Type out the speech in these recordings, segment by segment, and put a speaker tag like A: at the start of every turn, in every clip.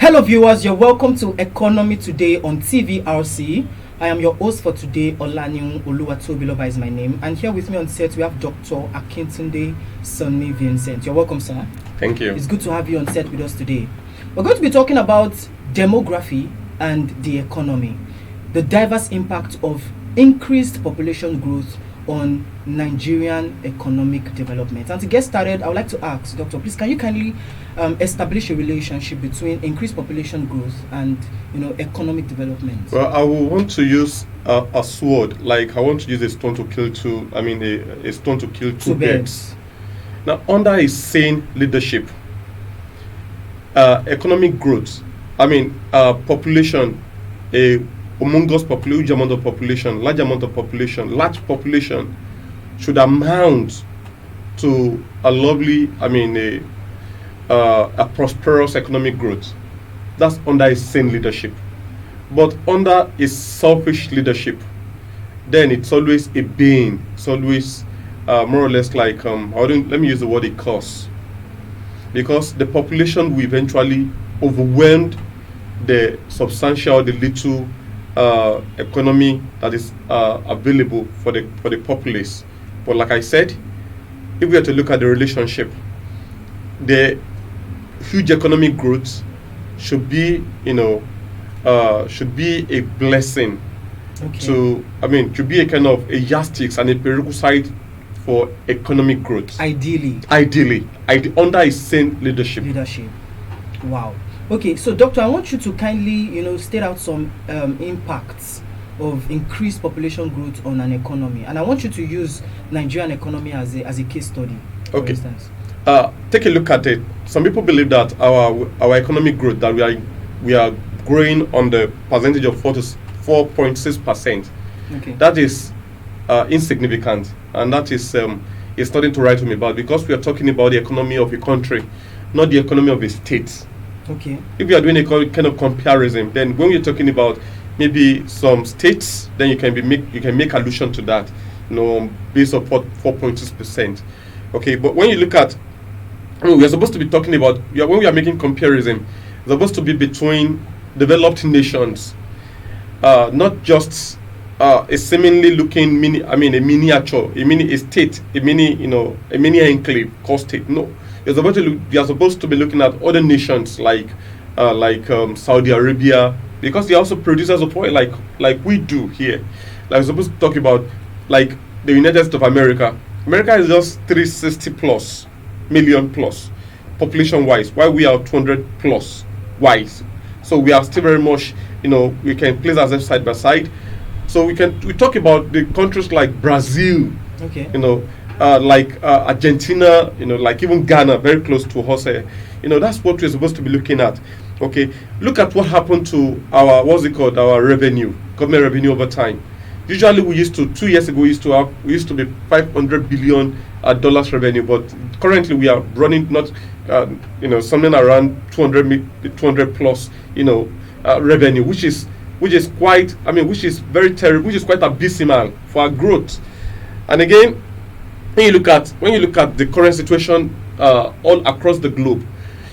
A: Hello viewers, you're welcome to Economy Today on TVRC. I am your host for today, Olaniun Oluwatobiloba is my name. And here with me on set, we have Dr. Akintunde Sonny Vincent. You're welcome, sir.
B: Thank you.
A: It's good to have you on set with us today. We're going to be talking about demography and the economy, the diverse impact of increased population growth on Nigerian economic development. And to get started, I would like to ask, Doctor, please, can you kindly establish a relationship between increased population growth and, economic development?
B: Well, I will want to use a sword, like I want to use a stone to kill two. I mean, a stone to kill two birds. Now, under a sane leadership, economic growth. I mean, population, a humongous population, huge amount of population, large amount of population, large population should amount to a lovely, a prosperous economic growth. That's under a sane leadership. But under a selfish leadership, then it's always a bane. It's always more or less like, let me use the word a curse. Because the population will eventually overwhelm the substantial, the little economy that is available for the populace. But like I said, if we are to look at the relationship, the huge economic growth should be, should be a blessing.
A: Okay.
B: Should be a kind of a yardstick and a prerequisite for economic growth.
A: Ideally,
B: under a sane leadership.
A: Wow. Okay, so Doctor, I want you to kindly, state out some impacts of increased population growth on an economy, and I want you to use Nigerian economy as a case study. For instance,
B: take a look at it. Some people believe that our economic growth, that we are growing on the percentage of 4.6%.
A: Okay.
B: That is insignificant, and that is nothing to write home about, because we are talking about the economy of a country, not the economy of a state.
A: Okay.
B: If you are doing a kind of comparison, then when you're talking about maybe some states, then you can make allusion to that, based on 4.6%. Okay, but when you look at, we are supposed to be talking about, when we are making comparison, it's supposed to be between developed nations, not just a seemingly looking miniature, a state, a mini enclave called state. No. You're supposed to be looking at other nations like Saudi Arabia, because they're also producers of oil like we do here. Like we're supposed to talk about like the United States of America. America is just 360 million plus population wise, while we are 200 plus wise. So we are still very much, we can place ourselves side by side. So we talk about the countries like Brazil,
A: okay,
B: like Argentina, like even Ghana, very close to us. That's what we're supposed to be looking at. Okay, look at what happened to our our revenue, government revenue over time. Usually, 2 years ago, we used to be $500 billion dollars revenue, but currently we are running not, something around 200 plus, revenue, which is quite, which is very terrible, which is quite abysmal for our growth. And again, when you look at the current situation all across the globe,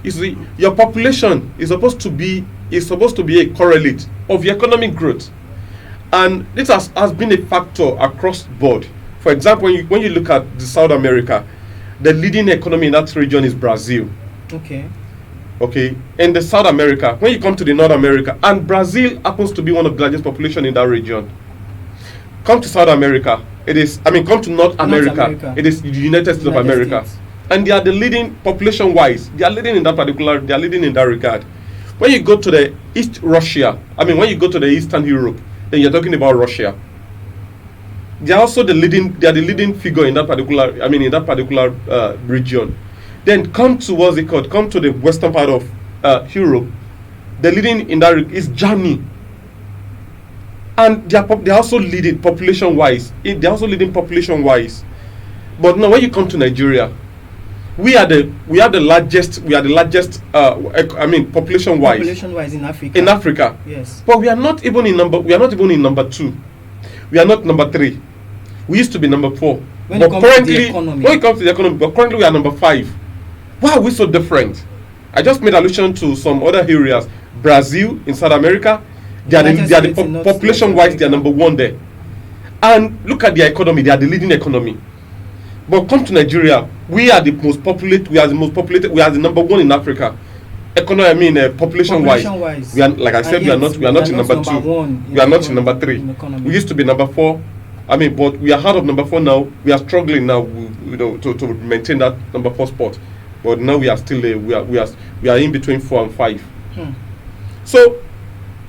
B: you see your population is supposed to be a correlate of your economic growth, and this has been a factor across the board. For example, when you look at the South America, the leading economy in that region is Brazil. Okay. In the South America, when you come to the North America, and Brazil happens to be one of the largest population in that region. Come to South America, come to North America, it is the United States of America. And they are the leading population wise. They are leading in that regard. When you go to the East Russia, when you go to the Eastern Europe, then you're talking about Russia. They are also the leading figure in that particular region. Then come to the western part of Europe. The leading in that is Germany. And they are also leading population wise. But now when you come to Nigeria, we are the largest population wise
A: in Africa.
B: In Africa.
A: Yes.
B: But we are not even in number 2. We are not number 3. We used to be number 4.
A: When it comes to the economy,
B: but currently we are number 5. Why are we so different? I just made allusion to some other areas. Brazil in South America, they are the population-wise, they are number one there. And look at their economy; they are the leading economy. But come to Nigeria, we are the most populated. We are the most populated. We are the number one in Africa. Population-wise, we are, like I said, we are not in number two. We are not in number three. We used to be number four. But we are out of number four now. We are struggling now, to maintain that number four spot. But now we are still we are in between 4 and 5. So,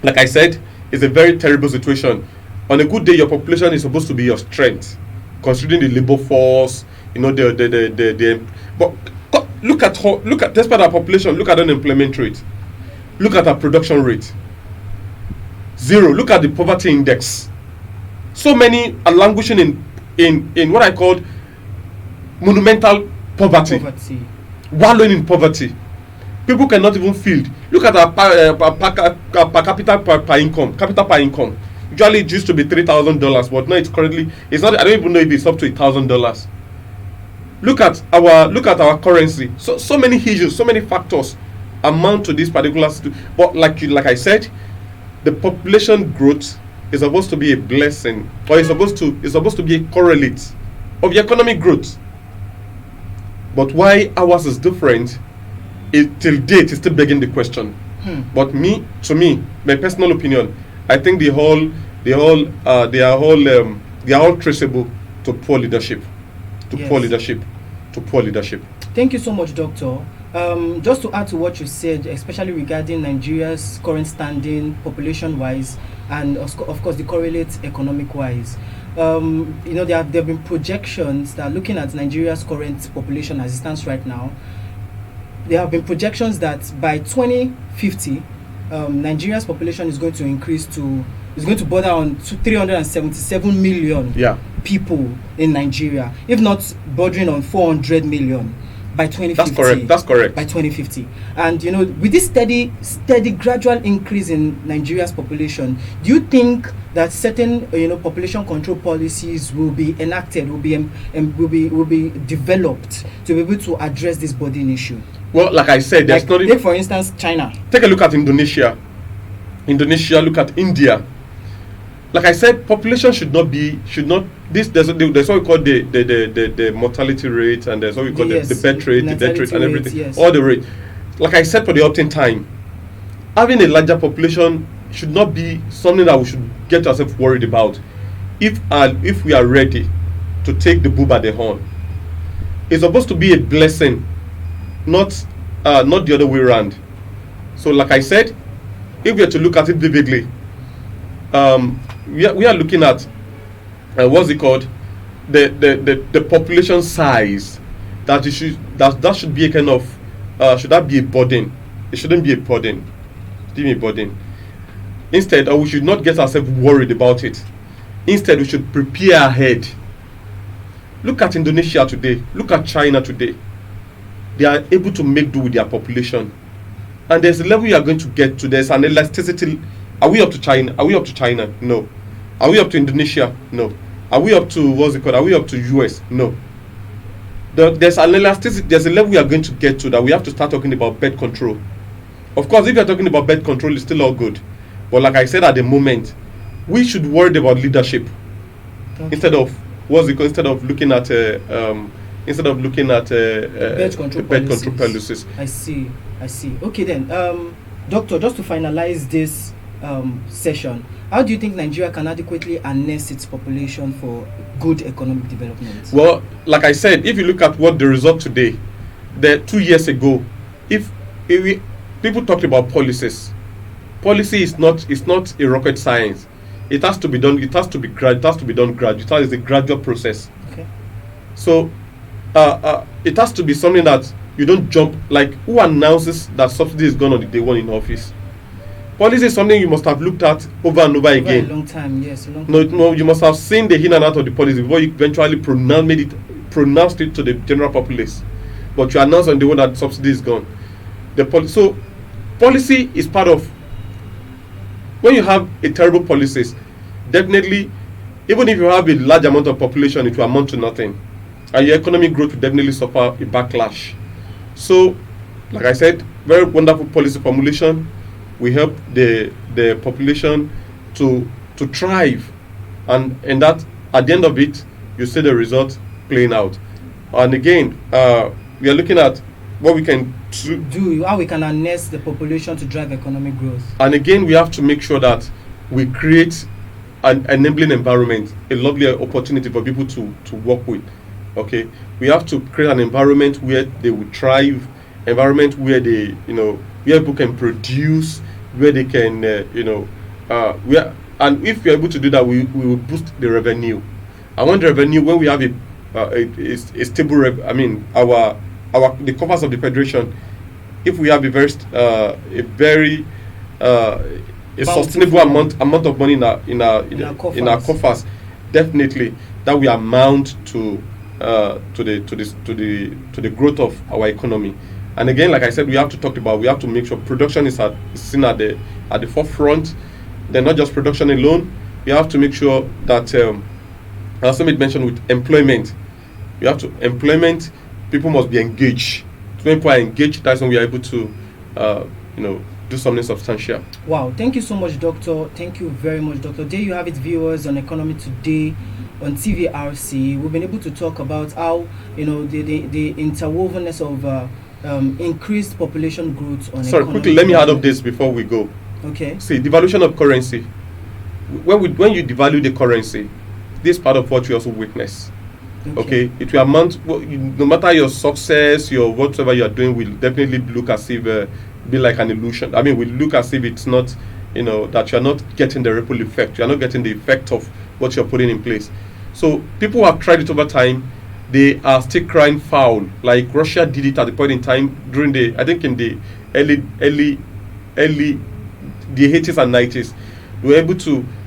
B: like I said, it's a very terrible situation. On a good day, your population is supposed to be your strength, considering the labor force. But look at despite our population, look at unemployment rate, look at our production rate, 0. Look at the poverty index. So many are languishing in what I call monumental poverty, wallowing in poverty. People cannot even feed. Look at our per capita per income. Usually it used to be $3,000, but now it's not. I don't even know if it's up to $1,000. Look at our currency. So many issues, so many factors amount to this particular situation. But like I said, the population growth is supposed to be a blessing, or it's supposed to be a correlate of the economic growth. But why ours is different, till date is still begging the question. But to me, my personal opinion, I think they are all traceable to poor leadership, poor leadership.
A: Thank you so much, Doctor. Just to add to what you said, especially regarding Nigeria's current standing population-wise, and of course the correlates economic-wise. There have been projections that, looking at Nigeria's current population as it stands right now, there have been projections that by 2050, Nigeria's population is going to border on 377 million people in Nigeria, if not bordering on 400 million by 2050.
B: That's correct.
A: By 2050. And with this steady gradual increase in Nigeria's population, do you think that certain population control policies will be enacted, will be developed to be able to address this burden issue?
B: Well, like I said,
A: take for instance China.
B: Take a look at Indonesia. Look at India. Like I said, population should not. There's what we call the mortality rate, and there's what we call the birth rate, the death rate, and everything. Yes. All the rate. Like I said, for the opting time, having a larger population should not be something that we should get ourselves worried about. If we are ready to take the bull by the horn, it's supposed to be a blessing, not the other way around. So, like I said, if we are to look at it vividly, we are looking at what's it called, the population size that should be a kind of should that be a burden? It shouldn't be a burden. It shouldn't be a burden. Instead, we should not get ourselves worried about it. Instead, we should prepare ahead. Look at Indonesia today. Look at China today. They are able to make do with their population, and there's a level you are going to get to. There's an elasticity. Are we up to China? No. Are we up to Indonesia? No. Are we up to Are we up to US? No. There's an elasticity. There's a level we are going to get to that we have to start talking about birth control. Of course, if you're talking about birth control, it's still all good. But like I said at the moment, we should worry about leadership instead of looking at birth control policies.
A: I see. Okay then, Doctor, just to finalize this session, how do you think Nigeria can adequately harness its population for good economic development?
B: Well, like I said, if you look at what the result today, 2 years ago, if people talked about policies, policy is not a rocket science. It has to be done. It has to be done gradually. It's a gradual process.
A: Okay.
B: So, it has to be something that you don't jump. Like, who announces that subsidy is gone on the day one in office? Policy is something you must have looked at over and over again.
A: A long time, yes.
B: No, you must have seen the in and out of the policy before you eventually pronounced it to the general populace. But you announce on the one that subsidy is gone. So, policy is part of. When you have a terrible policies, definitely, even if you have a large amount of population, it will amount to nothing, and your economic growth will definitely suffer a backlash. So, like I said, very wonderful policy formulation. We help the population to thrive, and that at the end of it, you see the result playing out. And again, we are looking at what we can
A: do, how we can harness the population to drive economic growth.
B: And again, we have to make sure that we create an enabling environment, a lovely opportunity for people to work with. Okay, we have to create an environment where they will thrive, environment where they, where people can produce, where they can, and if we're able to do that, we will boost the revenue. I want the revenue when we have a stable. The coffers of the federation. If we have a very sustainable amount of money in our coffers, definitely that will amount to the growth of our economy. And again, like I said, we have to make sure production is seen at the forefront. Then not just production alone. We have to make sure that, as somebody mentioned, with employment, employment, people must be engaged. When people are engaged, that's when we are able to, do something substantial.
A: Wow, thank you so much, Doctor. Thank you very much, Doctor. There you have it, viewers, on Economy Today on TVRC. We've been able to talk about how, the interwovenness of increased population growth on.
B: Sorry, quickly, let me add up this before we go.
A: Okay.
B: See, devaluation of currency. When you devalue the currency, this part of what we also witness. Okay, it will amount. No matter your success, your whatever you are doing, will definitely look as if be like an illusion. I mean, will look as if it's not, that you are not getting the ripple effect. You are not getting the effect of what you are putting in place. So people who have tried it over time, they are still crying foul. Like Russia did it at the point in time during in the early the 80s and 90s.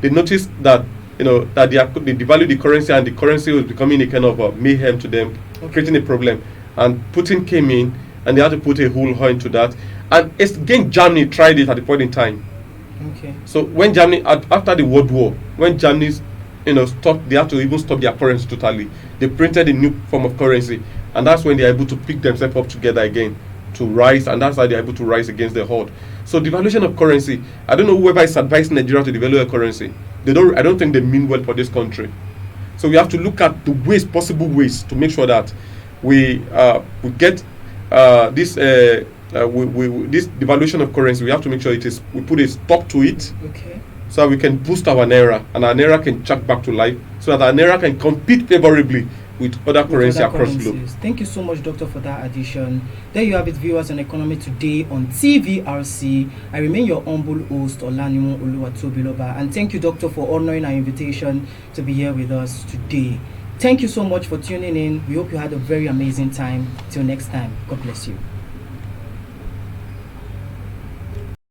B: They noticed that that they devalued the currency, and the currency was becoming a kind of a mayhem to them, creating a problem. And Putin came in, and they had to put a whole horn into that. And again, Germany tried it at the point in time.
A: Okay.
B: So when Germany, after the World War, when Germany, stopped, they had to even stop their currency totally. They printed a new form of currency, and that's when they're able to pick themselves up together again to rise, and that's how they're able to rise against the horde. So devaluation of currency, I don't know whoever is advising Nigeria to devalue a currency. I don't think they mean well for this country. So we have to look at the possible ways to make sure that we get this devaluation of currency. We have to make sure we put a stop to it.
A: Okay.
B: So we can boost our naira, and our naira can chuck back to life, so that our naira can compete favorably with other currencies across the globe.
A: Thank you so much, Doctor, for that addition. There you have it, viewers, on Economy Today on TVRC. I remain your humble host, Olanimu Oluwatobiloba, and thank you, Doctor, for honoring our invitation to be here with us today. Thank you so much for tuning in. We hope you had a very amazing time. Till next time, God bless you.